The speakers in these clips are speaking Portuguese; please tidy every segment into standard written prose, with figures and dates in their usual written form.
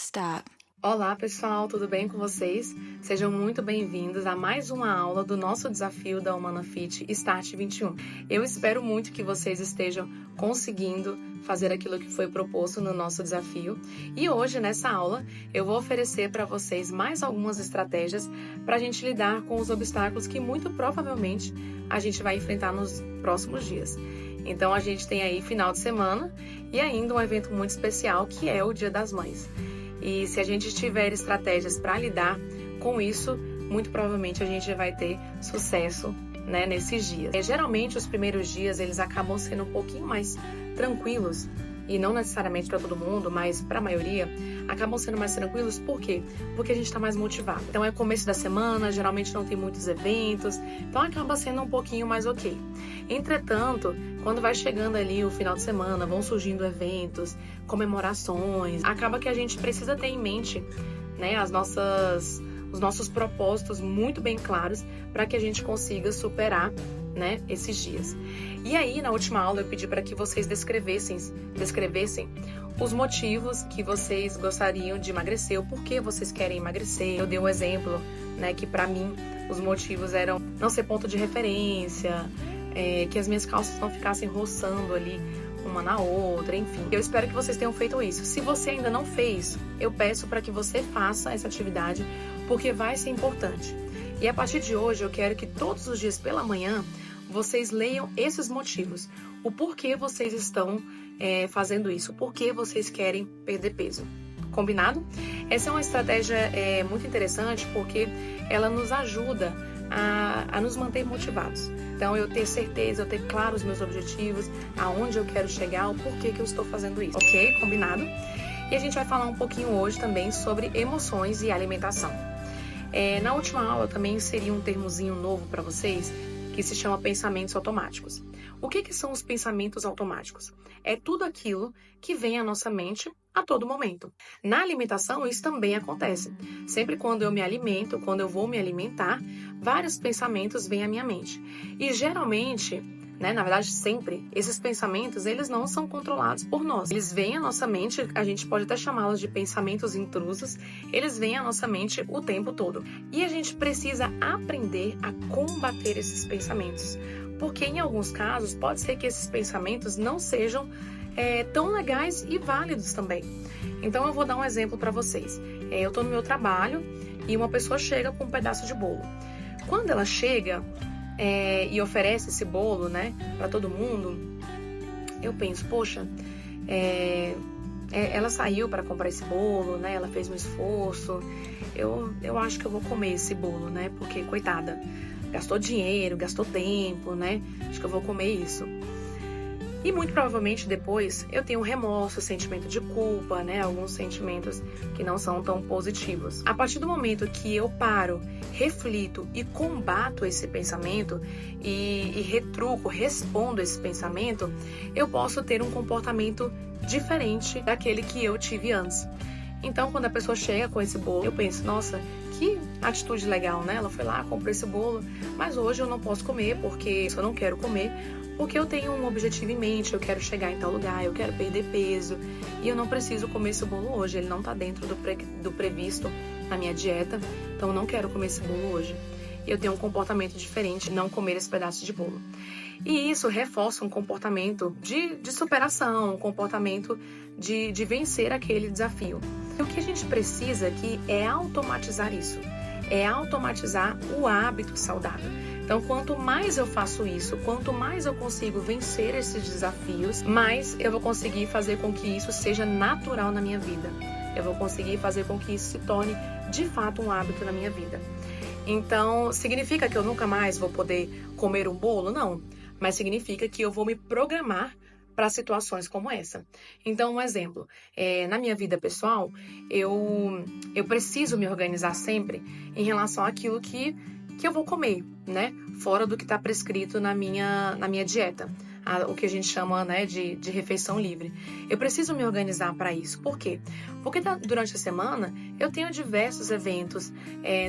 Stop. Olá pessoal, tudo bem com vocês? Sejam muito bem-vindos a mais uma aula do nosso desafio da Humana Fit Start 21. Eu espero muito que vocês estejam conseguindo fazer aquilo que foi proposto no nosso desafio. E hoje, nessa aula, eu vou oferecer para vocês mais algumas estratégias para a gente lidar com os obstáculos que muito provavelmente a gente vai enfrentar nos próximos dias. Então a gente tem aí final de semana e ainda um evento muito especial que é o Dia das Mães. E se a gente tiver estratégias para lidar com isso, muito provavelmente a gente vai ter sucesso, né, nesses dias. Geralmente os primeiros dias eles acabam sendo um pouquinho mais tranquilos, e não necessariamente para todo mundo, mas para a maioria, acabam sendo mais tranquilos. Por quê? Porque a gente está mais motivado. Então é começo da semana, geralmente não tem muitos eventos, então acaba sendo um pouquinho mais ok. Entretanto, quando vai chegando ali o final de semana, vão surgindo eventos, comemorações, acaba que a gente precisa ter em mente, né, os nossos propósitos muito bem claros para que a gente consiga superar, né, esses dias. E aí, na última aula, eu pedi para que vocês descrevessem os motivos que vocês gostariam de emagrecer, o porquê vocês querem emagrecer. Eu dei um exemplo, né, que para mim os motivos eram não ser ponto de referência, que as minhas calças não ficassem roçando ali uma na outra, enfim. Eu espero que vocês tenham feito isso. Se você ainda não fez, eu peço para que você faça essa atividade, porque vai ser importante. E a partir de hoje, eu quero que todos os dias pela manhã, vocês leiam esses motivos. O porquê vocês estão fazendo isso, o porquê vocês querem perder peso. Combinado? Essa é uma estratégia muito interessante, porque ela nos ajuda a nos manter motivados. Então, eu ter certeza, eu ter claro os meus objetivos, aonde eu quero chegar, o porquê que eu estou fazendo isso. Ok? Combinado? E a gente vai falar um pouquinho hoje também sobre emoções e alimentação. Na última aula, eu também inseri um termozinho novo para vocês, que se chama pensamentos automáticos. O que são os pensamentos automáticos? É tudo aquilo que vem à nossa mente a todo momento. Na alimentação, isso também acontece. Sempre quando eu me alimento, quando eu vou me alimentar, vários pensamentos vêm à minha mente. E geralmente, né, na verdade sempre, esses pensamentos, eles não são controlados por nós. Eles vêm à nossa mente, a gente pode até chamá-los de pensamentos intrusos, eles vêm à nossa mente o tempo todo. E a gente precisa aprender a combater esses pensamentos. Porque em alguns casos, pode ser que esses pensamentos não sejam tão legais e válidos também. Então eu vou dar um exemplo para vocês. Eu estou no meu trabalho e uma pessoa chega com um pedaço de bolo. Quando ela chega e oferece esse bolo, né, para todo mundo, eu penso, poxa, ela saiu para comprar esse bolo, né, ela fez um esforço, eu acho que eu vou comer esse bolo, né, porque, coitada, gastou dinheiro, gastou tempo, né, acho que eu vou comer isso. E muito provavelmente depois eu tenho remorso, sentimento de culpa, né? Alguns sentimentos que não são tão positivos. A partir do momento que eu paro, reflito e combato esse pensamento e respondo esse pensamento, eu posso ter um comportamento diferente daquele que eu tive antes. Então, quando a pessoa chega com esse bolo, eu penso, nossa, que atitude legal, né? Ela foi lá, comprou esse bolo, mas hoje eu não posso comer porque eu não quero comer, porque eu tenho um objetivo em mente, eu quero chegar em tal lugar, eu quero perder peso e eu não preciso comer esse bolo hoje, ele não está dentro do previsto na minha dieta, então eu não quero comer esse bolo hoje. Eu tenho um comportamento diferente, não comer esse pedaço de bolo. E isso reforça um comportamento de superação, um comportamento de vencer aquele desafio. E o que a gente precisa aqui é automatizar isso, é automatizar o hábito saudável. Então, quanto mais eu faço isso, quanto mais eu consigo vencer esses desafios, mais eu vou conseguir fazer com que isso seja natural na minha vida. Eu vou conseguir fazer com que isso se torne, de fato, um hábito na minha vida. Então, significa que eu nunca mais vou poder comer um bolo? Não. Mas significa que eu vou me programar para situações como essa. Então, um exemplo, na minha vida pessoal, eu preciso me organizar sempre em relação àquilo que eu vou comer, né? Fora do que está prescrito na minha dieta. O que a gente chama, né, de refeição livre. Eu preciso me organizar para isso. Por quê? Porque durante a semana eu tenho diversos eventos.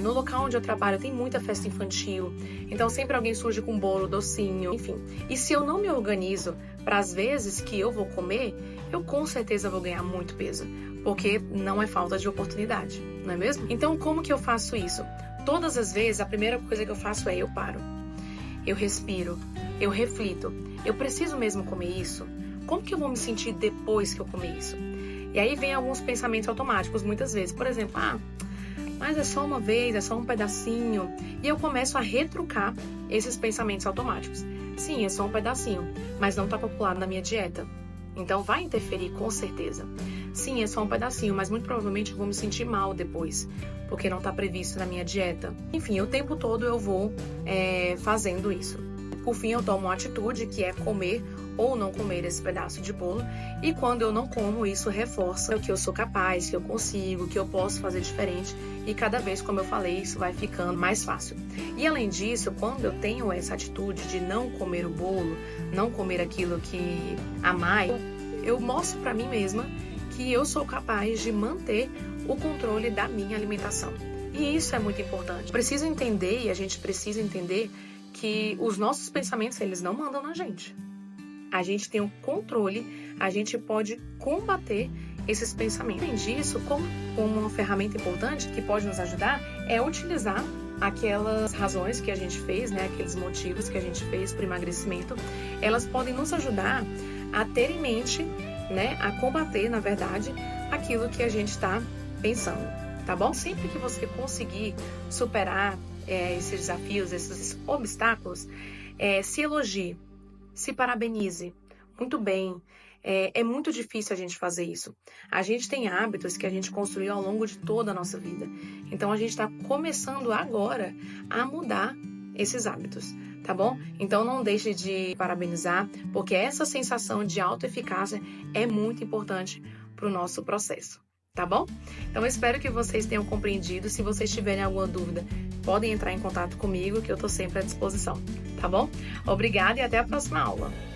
No local onde eu trabalho tem muita festa infantil. Então sempre alguém surge com bolo, docinho, enfim. E se eu não me organizo para as vezes que eu vou comer, eu com certeza vou ganhar muito peso, porque não é falta de oportunidade, não é mesmo? Então, como que eu faço isso? Todas as vezes, a primeira coisa que eu faço é eu paro, eu respiro, eu reflito. Eu preciso mesmo comer isso? Como que eu vou me sentir depois que eu comer isso? E aí vem alguns pensamentos automáticos, muitas vezes. Por exemplo, mas é só uma vez, é só um pedacinho. E eu começo a retrucar esses pensamentos automáticos. Sim, é só um pedacinho, mas não está calculado na minha dieta. Então vai interferir com certeza. Sim, é só um pedacinho, mas muito provavelmente eu vou me sentir mal depois, porque não está previsto na minha dieta. Enfim, o tempo todo eu vou fazendo isso. Por fim, eu tomo uma atitude que é comer ou não comer esse pedaço de bolo. E quando eu não como, isso reforça que eu sou capaz, que eu consigo, que eu posso fazer diferente. E cada vez, como eu falei, isso vai ficando mais fácil. E além disso, quando eu tenho essa atitude de não comer o bolo, não comer aquilo que há mais, eu mostro para mim mesma que eu sou capaz de manter o controle da minha alimentação. E isso é muito importante. Preciso entender, e a gente precisa entender, que os nossos pensamentos, eles não mandam na gente. A gente tem o controle, a gente pode combater esses pensamentos. Além disso, como uma ferramenta importante que pode nos ajudar, é utilizar aquelas razões que a gente fez, né, aqueles motivos que a gente fez para o emagrecimento. Elas podem nos ajudar a ter em mente, né, a combater, na verdade, aquilo que a gente está pensando, tá bom? Sempre que você conseguir superar esses desafios, esses obstáculos, se elogie, se parabenize. Muito bem. É muito difícil a gente fazer isso. A gente tem hábitos que a gente construiu ao longo de toda a nossa vida. Então, a gente está começando agora a mudar esses hábitos, tá bom? Então, não deixe de parabenizar, porque essa sensação de autoeficácia é muito importante para o nosso processo, tá bom? Então, eu espero que vocês tenham compreendido. Se vocês tiverem alguma dúvida, podem entrar em contato comigo, que eu estou sempre à disposição, tá bom? Obrigada e até a próxima aula!